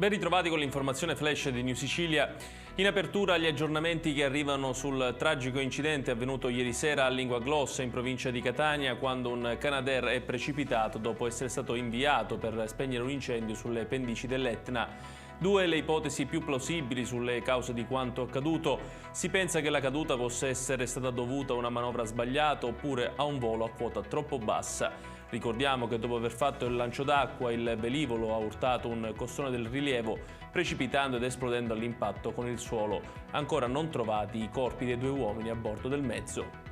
Ben ritrovati con l'informazione flash di New Sicilia. In apertura gli aggiornamenti che arrivano sul tragico incidente avvenuto ieri sera a Lingua Glossa in provincia di Catania, quando un Canadair è precipitato dopo essere stato inviato per spegnere un incendio sulle pendici dell'Etna. Due le ipotesi più plausibili sulle cause di quanto accaduto. Si pensa che la caduta possa essere stata dovuta a una manovra sbagliata oppure a un volo a quota troppo bassa. Ricordiamo che dopo aver fatto il lancio d'acqua, il velivolo ha urtato un costone del rilievo, precipitando ed esplodendo all'impatto con il suolo. Ancora non trovati i corpi dei due uomini a bordo del mezzo.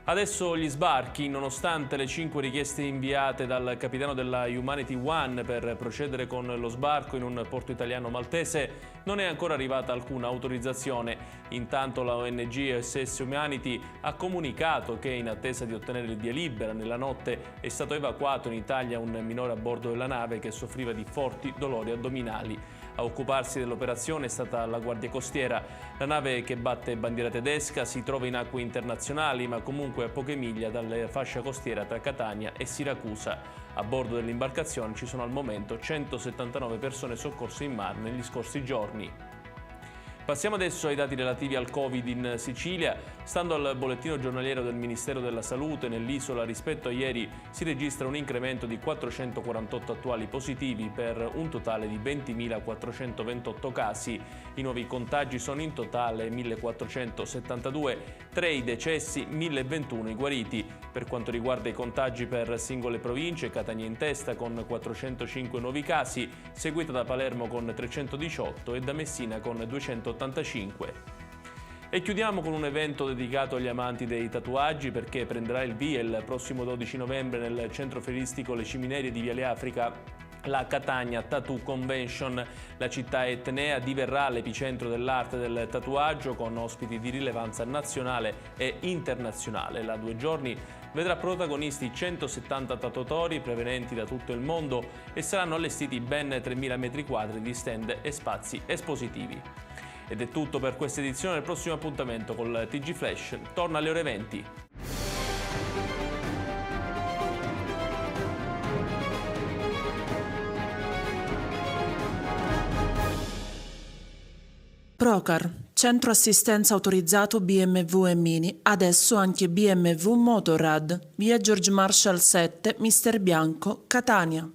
Adesso gli sbarchi, nonostante le 5 richieste inviate dal capitano della Humanity One per procedere con lo sbarco in un porto italiano maltese, non è ancora arrivata alcuna autorizzazione. Intanto la ONG SS Humanity ha comunicato che, in attesa di ottenere il via libera, nella notte è stato evacuato in Italia un minore a bordo della nave che soffriva di forti dolori addominali. A occuparsi dell'operazione è stata la Guardia Costiera. La nave, che batte bandiera tedesca, si trova in acque internazionali, ma comunque a poche miglia dalla fascia costiera tra Catania e Siracusa. A bordo dell'imbarcazione ci sono al momento 179 persone soccorse in mare negli scorsi giorni. Passiamo adesso ai dati relativi al Covid in Sicilia. Stando al bollettino giornaliero del Ministero della Salute, nell'isola rispetto a ieri si registra un incremento di 448 attuali positivi per un totale di 20.428 casi. I nuovi contagi sono in totale 1.472, 3 i decessi, 1.021 i guariti. Per quanto riguarda i contagi per singole province, Catania in testa con 405 nuovi casi, seguita da Palermo con 318 e da Messina con 285. E chiudiamo con un evento dedicato agli amanti dei tatuaggi, perché prenderà il via il prossimo 12 novembre nel centro fieristico Le Ciminerie di Viale Africa la Catania Tattoo Convention. La città etnea diverrà l'epicentro dell'arte del tatuaggio, con ospiti di rilevanza nazionale e internazionale. La 2 giorni vedrà protagonisti 170 tatuatori provenienti da tutto il mondo e saranno allestiti ben 3.000 metri quadri di stand e spazi espositivi. Ed è tutto per questa edizione. Il prossimo appuntamento col TG Flash torna alle ore 20. Procar, centro assistenza autorizzato BMW e Mini, adesso anche BMW Motorrad, via George Marshall 7, Mister Bianco, Catania.